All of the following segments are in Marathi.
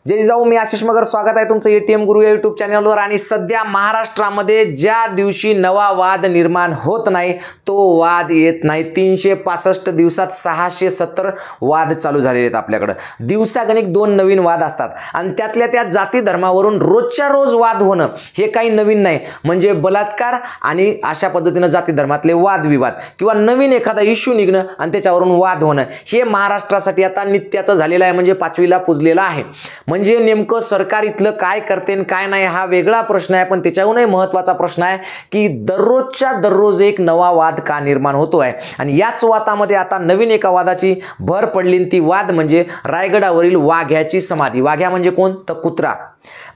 जय जिजाऊ, मी आशिष मगर, स्वागत आहे तुमचं एटीएम गुरु या यूट्यूब चॅनलवर। आणि सध्या महाराष्ट्रामध्ये ज्या दिवशी नवा वाद निर्माण होत नाही तो वाद येत नाही। 365 दिवसात 670 वाद चालू झालेले आहेत आपल्याकडे। दिवसागणिक 2 नवीन वाद असतात आणि त्यातल्या त्या जाती धर्मावरून रोजच्या रोज वाद होणं हे काही नवीन नाही। म्हणजे बलात्कार आणि अशा पद्धतीने जाती धर्मातले वादविवाद किंवा नवीन एखादा इश्यू निघणं आणि त्याच्यावरून वाद होणं हे महाराष्ट्रासाठी आता नित्याचं झालेलं आहे, म्हणजे 5वीला पुजलेलं आहे। म्हणजे नेमकं सरकार इथलं काय करते आणि काय नाही हा वेगळा प्रश्न आहे, पण त्याच्याहूनही महत्त्वाचा प्रश्न आहे की दररोजच्या दररोज एक नवा वाद का निर्माण होतोय। आणि याच वादामध्ये आता नवीन एका वादाची भर पडली, ती वाद म्हणजे रायगडावरील वाघ्याची समाधी। वाघ्या म्हणजे कोण? तर कुत्रा।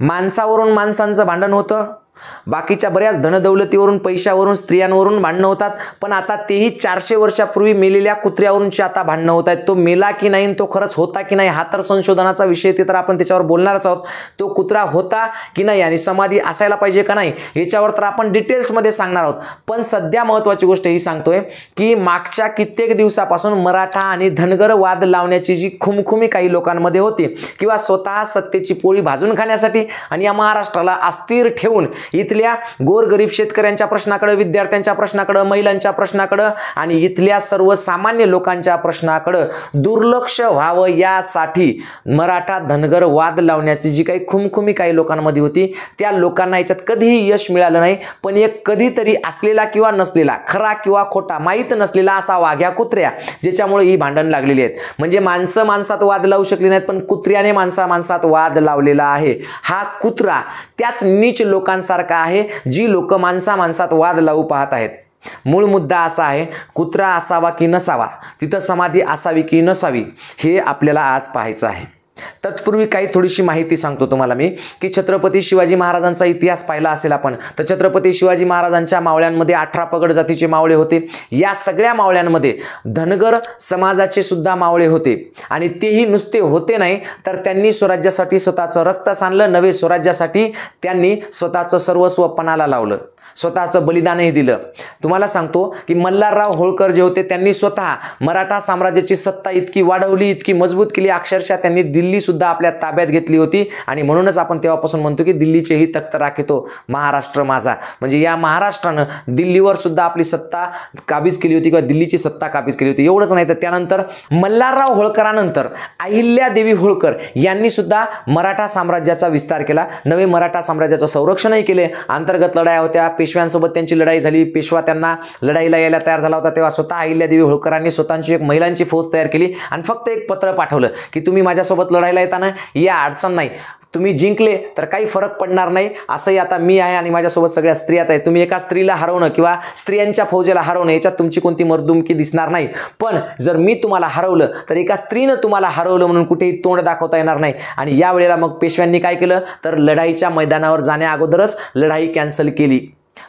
माणसावरून माणसांचं भांडण होतं, बाकीच्या बऱ्याच धनदौलतीवरून, पैशावरून, स्त्रियांवरून भांडणं होतात, पण आता तेही 400 वर्षापूर्वी मेलेल्या कुत्र्यावरूनची आता भांडणं होत आहेत। तो मेला की नाही, तो खरंच होता की नाही हा तर संशोधनाचा विषय, ते तर आपण त्याच्यावर बोलणारच आहोत। तो कुत्रा होता की नाही आणि समाधी असायला पाहिजे का नाही याच्यावर तर आपण डिटेल्समध्ये सांगणार आहोत। पण सध्या महत्त्वाची गोष्ट ही सांगतोय की मागच्या कित्येक दिवसापासून मराठा आणि धनगर वाद लावण्याची जी खुमखुमी काही लोकांमध्ये होती किंवा स्वतः सत्तेची पोळी भाजून खाण्यासाठी आणि या महाराष्ट्राला अस्थिर ठेवून इथल्या गोरगरीब शेतकऱ्यांच्या प्रश्नाकडे, विद्यार्थ्यांच्या प्रश्नाकडे, महिलांच्या प्रश्नाकडे आणि इथल्या सर्वसामान्य लोकांच्या प्रश्नाकडे दुर्लक्ष व्हावं यासाठी मराठा धनगर वाद लावण्याची जी काही खुमखुमी काही लोकांमध्ये होती त्या लोकांना याच्यात कधीही यश मिळालं नाही। पण एक कधीतरी असलेला किंवा नसलेला, खरा किंवा खोटा माहीत नसलेला असा वाघ्या कुत्र्या ज्याच्यामुळे ही भांडण लागलेली आहेत। म्हणजे माणसं माणसात वाद लावू शकली नाहीत, पण कुत्र्याने माणसात वाद लावलेला आहे। हा कुत्रा त्याच नीच लोकांसारखा आहे जी लोक माणसात वाद लावू पाहत आहेत। मूळ मुद्दा असा आहे, कुत्रा असावा की नसावा, तिथं समाधी असावी की नसावी हे आपल्याला आज पाहायचं आहे। तत्पूर्वी काही थोडीशी माहिती सांगतो तुम्हाला मी की छत्रपती शिवाजी महाराजांचा इतिहास पाहिला असेल आपण, तर छत्रपती शिवाजी महाराजांच्या मावळ्यांमध्ये 18 पगड जातीचे मावळे होते। या सगळ्या मावळ्यांमध्ये धनगर समाजाचे सुद्धा मावळे होते आणि तेही नुसते होते नाही तर त्यांनी स्वराज्यासाठी स्वतःचं रक्त सांडलं, नवे स्वराज्यासाठी त्यांनी स्वतःचं सर्वस्व पणाला लावलं, स्वतःचं बलिदानही दिलं। तुम्हाला सांगतो की मल्हारराव होळकर जे होते त्यांनी स्वतः मराठा साम्राज्याची सत्ता इतकी वाढवली, इतकी मजबूत केली, अक्षरशः त्यांनी दिल्ली सुद्धा आपल्या ताब्यात घेतली होती। आणि म्हणूनच आपण तेव्हापासून म्हणतो की दिल्लीचेही तख्त राखितो महाराष्ट्र माझा। म्हणजे या महाराष्ट्रानं दिल्लीवर सुद्धा आपली सत्ता काबीज केली होती किंवा दिल्लीची सत्ता काबीज केली होती। एवढंच नाही तर त्यानंतर मल्हारराव होळकरानंतर अहिल्यादेवी होळकर यांनी सुद्धा मराठा साम्राज्याचा विस्तार केला, नवे मराठा साम्राज्याचं संरक्षणही केले। अंतर्गत लढाया होत्या, पेशव्यांसोबत त्यांची लढाई झाली, पेशवा त्यांना लढाईला यायला तयार झाला होता, तेव्हा स्वतः अहिल्यादेवी होळकरांनी स्वतःची एक महिलांची फौज तयार केली आणि फक्त एक पत्र पाठवलं की तुम्ही माझ्यासोबत लढायला येताना या, अडचण नाही, तुम्ही जिंकले तर काही फरक पडणार नाही, असंही आता मी आहे आणि माझ्यासोबत सगळ्या स्त्रिया आहेत। तुम्ही एका स्त्रीला हरवणं किंवा स्त्रियांच्या फौजेला हरवणं याच्यात तुमची कोणती मर्दुमकी दिसणार नाही, पण जर मी तुम्हाला हरवलं तर एका स्त्रीनं तुम्हाला हरवलं म्हणून कुठेही तोंड दाखवता येणार नाही। आणि यावेळेला मग पेशव्यांनी काय केलं तर लढाईच्या मैदानावर जाण्या अगोदरच लढाई कॅन्सल केली।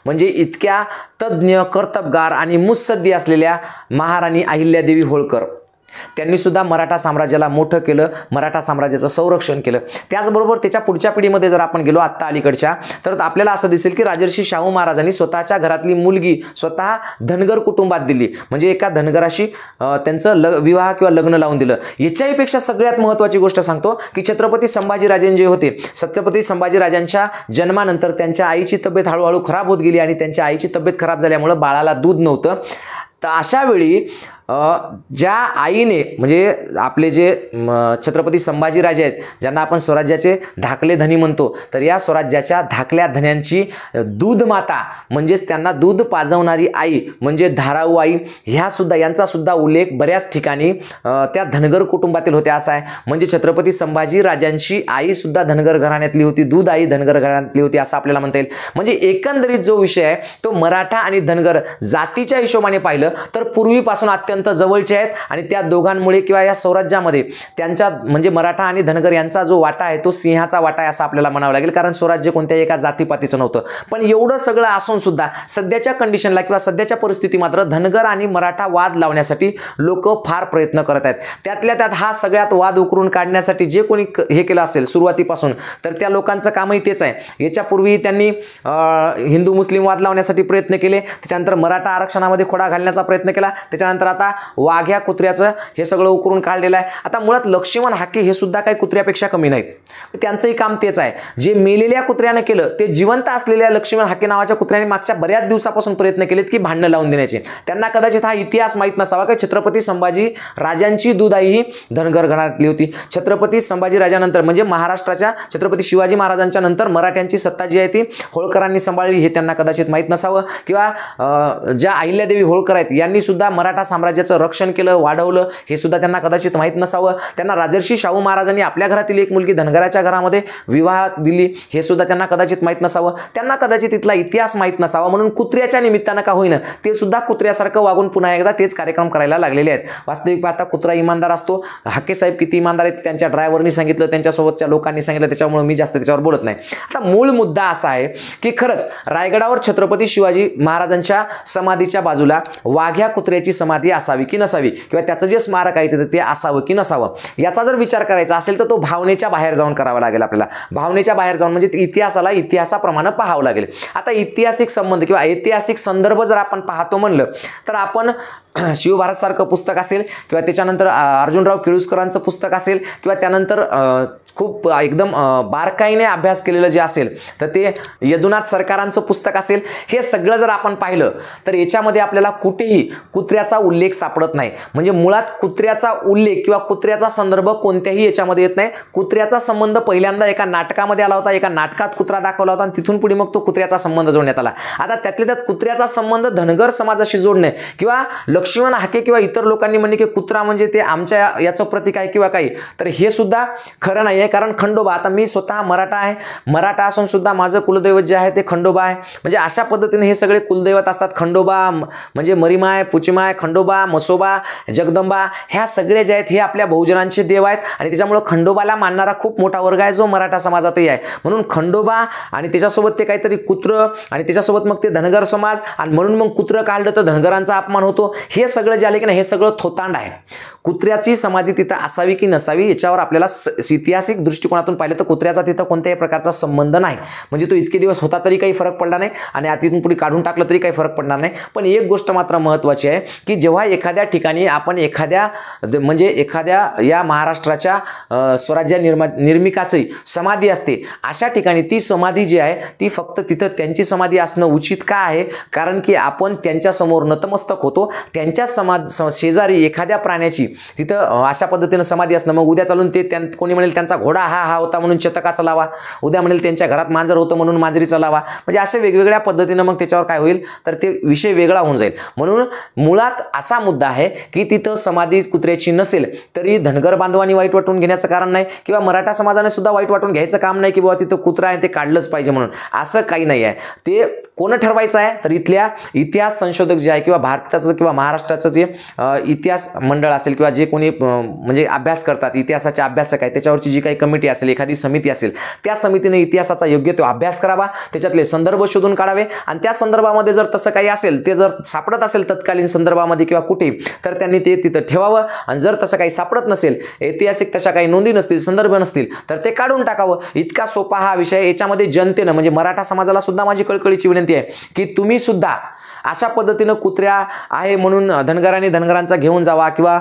म्हणजे इतक्या तज्ञ, कर्तबगार आणि मुत्सद्दी असलेल्या महाराणी अहिल्यादेवी होळकर त्यांनी सुद्धा मराठा साम्राज्याला मोठं केलं, मराठा साम्राज्याचं संरक्षण केलं। त्याचबरोबर त्याच्या पुढच्या पिढीमध्ये जर आपण गेलो आत्ता अलीकडच्या, तर आपल्याला असं दिसेल की राजर्षी शाहू महाराजांनी स्वतःच्या घरातली मुलगी स्वतः धनगर कुटुंबात दिली, म्हणजे एका धनगराशी त्यांचं विवाह किंवा लग्न लावून दिलं। याच्याहीपेक्षा सगळ्यात महत्त्वाची गोष्ट सांगतो की छत्रपती संभाजीराजे जे होते, छत्रपती संभाजीराजांच्या जन्मानंतर त्यांच्या आईची तब्येत हळूहळू खराब होत गेली आणि त्यांच्या आईची तब्येत खराब झाल्यामुळे बाळाला दूध नव्हतं। तर अशा वेळी ज्या आईने, म्हणजे आपले जे छत्रपती संभाजीराजे आहेत ज्यांना आपण स्वराज्याचे धाकले धनी म्हणतो, तर या स्वराज्याच्या धाकल्या धन्यांची दूध माता म्हणजेच त्यांना दूध पाजवणारी आई म्हणजे धाराऊ आई ह्या सुद्धा, यांचा सुद्धा उल्लेख बऱ्याच ठिकाणी त्या धनगर कुटुंबातील होत्या असा आहे। म्हणजे छत्रपती संभाजीराजांची आई सुद्धा धनगर घराण्यातली होती, दूध आई धनगर घराण्यातली होती असं आपल्याला म्हणता येईल। म्हणजे एकंदरीत जो विषय आहे तो मराठा आणि धनगर जातीच्या हिशोबाने पाहिलं तर पूर्वीपासून अत्यंत जवळचे आहेत आणि त्या दोघांमुळे किंवा या स्वराज्यामध्ये त्यांचा म्हणजे मराठा आणि धनगर यांचा जो वाटा आहे तो सिंहाचा वाटा आहे असं आपल्याला म्हणावं लागेल, कारण स्वराज्य कोणत्याही एका जातीपातीचं नव्हतं। पण एवढं सगळं असून सुद्धा सध्याच्या कंडिशनला किंवा सध्याच्या परिस्थिती मात्र धनगर आणि मराठा वाद लावण्यासाठी लोक फार प्रयत्न करत आहेत। त्यातल्या त्यात हा सगळ्यात वाद उकरून काढण्यासाठी जे कोणी हे केलं असेल सुरुवातीपासून, तर त्या लोकांचं कामही तेच आहे। याच्यापूर्वी त्यांनी हिंदू मुस्लिम वाद लावण्यासाठी प्रयत्न केले, त्याच्यानंतर मराठा आरक्षणामध्ये खोडा घालण्याचा प्रयत्न केला, त्याच्यानंतर आता पहा वाघ्या कुत्र्याचं हे सगळं उकरून काढलेलं आहे. आता मुळात लक्ष्मण हाके हे सुद्धा काही कुत्र्यापेक्षा कमी नाहीत. त्यांचंही काम तेच आहे. जे मेलेल्या कुत्र्यानं केलं ते जिवंत असलेल्या लक्ष्मण हाके नावाच्या कुत्र्याने मागच्या बऱ्याच दिवसापासून प्रयत्न केलेत की भांडणं लावून देण्याचे. त्यांना कदाचित हा इतिहास माहीत नसावा की छत्रपती संभाजी राजांची दूधाई ही धनगर घराण्यातली होती. छत्रपती संभाजी राजानंतर म्हणजे महाराष्ट्राच्या छत्रपती शिवाजी महाराजांच्या नंतर मराठ्यांची सत्ता जी आहे ती होळकरांनी सांभाळली हे त्यांना कदाचित माहीत नसावं. किंवा ज्या अहिल्यादेवी होळकर आहेत यांनी सुद्धा मराठा साम्राज्याचं रक्षण केलं, वाढवलं हे सुद्धा त्यांना कदाचित माहीत नसावं. त्यांना राजर्षी शाहू महाराजांनी आपल्या घरातील एक मुलगी धनगराच्या घरामध्ये विवाह दिली हे सुद्धा त्यांना कदाचित माहीत नसावं. त्यांना कदाचित इथला इतिहास माहीत नसावा म्हणून कुत्र्याच्या निमित्तानं का होईना ते सुद्धा कुत्र्यासारखं वागून पुन्हा एकदा तेच कार्यक्रम करायला लागलेले आहेत. वास्तविक पाहता कुत्रा इमानदार असतो. हाके साहेब किती इमानदार आहेत त्यांच्या ड्रायव्हरनी सांगितलं, त्यांच्यासोबतच्या लोकांनी सांगितलं, त्याच्यामुळे मी जास्त त्याच्यावर बोलत नाही. आता मूळ मुद्दा असा आहे की खरंच रायगडावर छत्रपती शिवाजी महाराजांच्या समाधीच्या बाजूला वाघ्या कुत्र्याची समाधी असावी की नसावी किंवा त्याचं जे स्मारक आहे ते असावं की नसावं याचा जर विचार करायचा असेल तर तो भावनेच्या बाहेर जाऊन करावा लागेल. आपल्याला भावनेच्या बाहेर जाऊन म्हणजे इतिहासाला इतिहासाप्रमाणे पाहावं लागेल. आता ऐतिहासिक संबंध किंवा ऐतिहासिक संदर्भ जर आपण पाहतो म्हणलं तर आपण शिवभारत सारखं पुस्तक असेल किंवा त्याच्यानंतर अर्जुनराव केळुसकरांचं पुस्तक असेल किंवा त्यानंतर खूप एकदम बारकाईने अभ्यास केलेलं जे असेल तर ते यदुनाथ सरकारांचं पुस्तक असेल. हे सगळं जर आपण पाहिलं तर याच्यामध्ये आपल्याला कुठेही कुत्र्याचा उल्लेख सापडत नाही. म्हणजे मुळात कुत्र्याचा उल्लेख किंवा कुत्र्याचा संदर्भ कोणत्याही याच्यामध्ये येत नाही. कुत्र्याचा संबंध पहिल्यांदा एका नाटकामध्ये आला होता. एका नाटकात कुत्रा दाखवला होता आणि तिथून पुढे मग तो कुत्र्याचा संबंध जोडण्यात आला. आता त्यातल्या त्यात कुत्र्याचा संबंध धनगर समाजाशी जोडणे किंवा लक्ष्मण हाके किंवा इतर लोकांनी म्हणले की कुत्रा म्हणजे ते आमच्या याचं प्रतीक आहे किंवा काही, तर हे सुद्धा खरं नाही आहे. कारण खंडोबा, आता मी स्वतः मराठा आहे, मराठा असून सुद्धा माझं कुलदैवत जे आहे ते खंडोबा आहे. म्हणजे अशा पद्धतीने हे सगळे कुलदैवत असतात. खंडोबा म्हणजे मरीमाय, पुचिमाय, खंडोबा, मसोबा, जगदंबा ह्या सगळे जे आहेत हे आपल्या बहुजनांचे देव आहेत आणि त्याच्यामुळे खंडोबाला मानणारा खूप मोठा वर्ग आहे जो मराठा समाजातही आहे. म्हणून खंडोबा आणि त्याच्यासोबत ते काहीतरी कुत्र आणि त्याच्यासोबत मग ते धनगर समाज आणि म्हणून मग कुत्र काढलं तर धनगरांचा अपमान होतो. हे सगळं जे आले की नाही हे सगळं थोतांड आहे. कुत्र्याची समाधी तिथं असावी की नसावी याच्यावर आपल्याला ऐतिहासिक दृष्टिकोनातून पाहिलं तर कुत्र्याचा तिथं कोणत्याही प्रकारचा संबंध नाही. म्हणजे तो इतके दिवस होता तरी काही फरक पडला नाही आणि तिथून पुढे काढून टाकलं तरी काही फरक पडणार नाही. पण एक गोष्ट मात्र महत्त्वाची आहे की जेव्हा एखाद्या ठिकाणी आपण एखाद्या या महाराष्ट्राच्या स्वराज्य निर्मिकाची समाधी असते अशा ठिकाणी ती समाधी जी आहे ती फक्त तिथं त्यांची समाधी असणं उचित का आहे? कारण की आपण त्यांच्यासमोर नतमस्तक होतो. त्यांच्या शेजारी एखाद्या प्राण्याची तिथं अशा पद्धतीनं समाधी असणं, मग उद्या चालून ते कोणी म्हणेल त्यांचा घोडा हा होता म्हणून चतकाचा लावा, उद्या म्हणेल त्यांच्या घरात मांजर होतं म्हणून मांजरीचा लावा. म्हणजे अशा वेगवेगळ्या पद्धतीनं मग त्याच्यावर काय होईल तर ते विषय वेगळा होऊन जाईल. म्हणून मुळात असा मुद्दा आहे की तिथं समाधी कुत्र्याची नसेल तरी धनगर बांधवांनी वाईट वाटून घेण्याचं कारण नाही किंवा मराठा समाजाने सुद्धा वाईट वाटून घ्यायचं काम नाही की बाबा तिथं कुत्रा आहे ते काढलंच पाहिजे म्हणून, असं काही नाही आहे. ते कोण ठरवायचं आहे तर इथल्या इतिहास संशोधक जे आहे किंवा भारताचं किंवा महाराष्ट्राचं जे इतिहास मंडळ असेल किंवा जे कोणी म्हणजे अभ्यास करतात इतिहासाचे अभ्यासक आहे त्याच्यावरची जी काही कमिटी असेल एखादी समिती असेल त्या समितीने इतिहासाचा योग्य तो अभ्यास करावा, त्याच्यातले संदर्भ शोधून काढावे आणि त्या संदर्भामध्ये जर तसं काही असेल ते जर सापडत असेल तत्कालीन संदर्भामध्ये किंवा कुठे तर त्यांनी ते तिथं ठेवावं आणि जर तसं काही सापडत नसेल ऐतिहासिक तशा काही नोंदी नसतील संदर्भ नसतील तर ते काढून टाकावं. इतका सोपा हा विषय. याच्यामध्ये जनतेनं म्हणजे मराठा समाजाला सुद्धा माझी कळकळीची विनंती आहे की तुम्ही सुद्धा अशा पद्धतीनं कुत्र्या आहे म्हणून धनगरांचा घेऊन जावा किंवा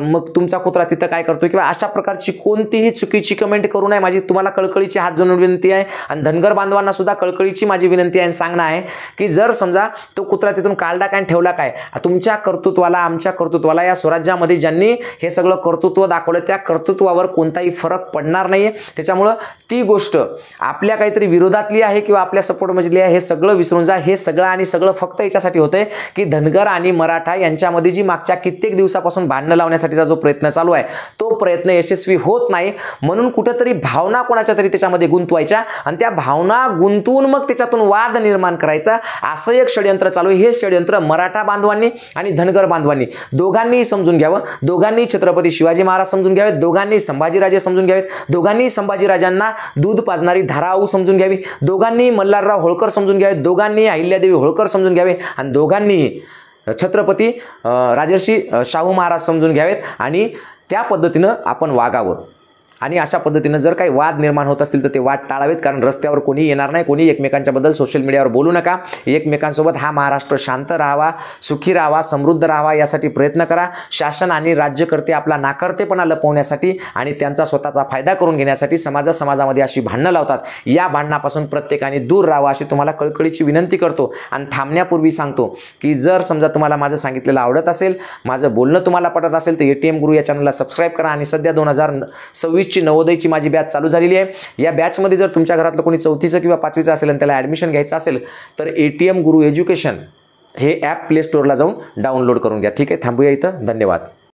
मग तुमचा कुत्रा तिथं काय करतोय किंवा अशा प्रकारची कोणतीही चुकीची कमेंट करू नये. माझी तुम्हाला कळकळीची हात जोडून विनंती आहे आणि धनगर बांधवांना सुद्धा कळकळीची माझी विनंती आहे सांगणं आहे की जर समजा तो कुत्रा तिथून काढला काय ठेवला काय, तुमच्या कर्तृत्वाला आमच्या कर्तृत्वाला या स्वराज्यामध्ये ज्यांनी हे सगळं कर्तृत्व दाखवलं त्या कर्तृत्वावर कोणताही फरक पडणार नाहीये. त्याच्यामुळं ती गोष्ट आपल्या काहीतरी विरोधातली आहे किंवा आपल्या सपोर्टमधली आहे हे सगळं विसरून जा. हे सगळं आणि सगळं फक्त याच्यासाठी होतंय की धनगर आणि मराठा यांच्यामध्ये जी मागच्या कित्येक दिवसापासून भांडणं लावण्यासाठीचा जो प्रयत्न चालू आहे तो प्रयत्न यशस्वी होत नाही. म्हणून कुठेतरी भावना कोणाच्या तरी त्याच्यामध्ये गुंतवायच्या आणि त्या भावना गुंतवून मग त्याच्यातून वाद निर्माण करायचा असं एक षडयंत्र चालू आहे. हे षडयंत्र मराठा बांधवांनी आणि धनगर बांधवांनी दोघांनी समजून घ्यावं. दोघांनी छत्रपती शिवाजी महाराज समजून घ्यावेत, दोघांनी संभाजीराजे समजून घ्यावेत, दोघांनी संभाजीराजांना दूध पाजणारी धाराऊ समजून घ्यावी, दोघांनी मल्हारराव होळकर समजून घ्यावेत, दोघांनी अहिल्यादेवी होळकर समजून घ्यावे आणि दोघांनी छत्रपती राजर्षी शाहू महाराज समजून घ्यावेत आणि त्या पद्धतीनं आपण वागावं. आणि अशा पद्धतीनं जर काही वाद निर्माण होत असतील तर ते वाद टाळावेत, कारण रस्त्यावर कोणी येणार नाही, कोणी एकमेकांच्याबद्दल सोशल मीडियावर बोलू नका. एकमेकांसोबत हा महाराष्ट्र शांत राहावा, सुखी राहावा, समृद्ध राहावा यासाठी प्रयत्न करा. शासन आणि राज्यकर्ते आपला नाकर्तेपणा लपवण्यासाठी आणि त्यांचा स्वतःचा फायदा करून घेण्यासाठी समाजामध्ये अशी भांडणं लावतात. या भांडणापासून प्रत्येकाने दूर राहावं अशी तुम्हाला कळकळीची विनंती करतो. आणि थांबण्यापूर्वी सांगतो की जर समजा तुम्हाला माझं सांगितलेलं आवडत असेल, माझं बोलणं तुम्हाला पटत असेल तर ATM गुरु या चॅनलला सबस्क्राईब करा. आणि सध्या 2026ची नवोदयची माझी बॅच चालू झालेली आहे. या बॅचमध्ये जर तुमच्या घरातलं कोणी 4थीचं किंवा 5वीचं असेल आणि त्याला ॲडमिशन घ्यायचं असेल तर ATM गुरु एज्युकेशन हे ॲप प्ले स्टोअरला जाऊन डाउनलोड करून घ्या. ठीक आहे, थांबूया इथं. धन्यवाद.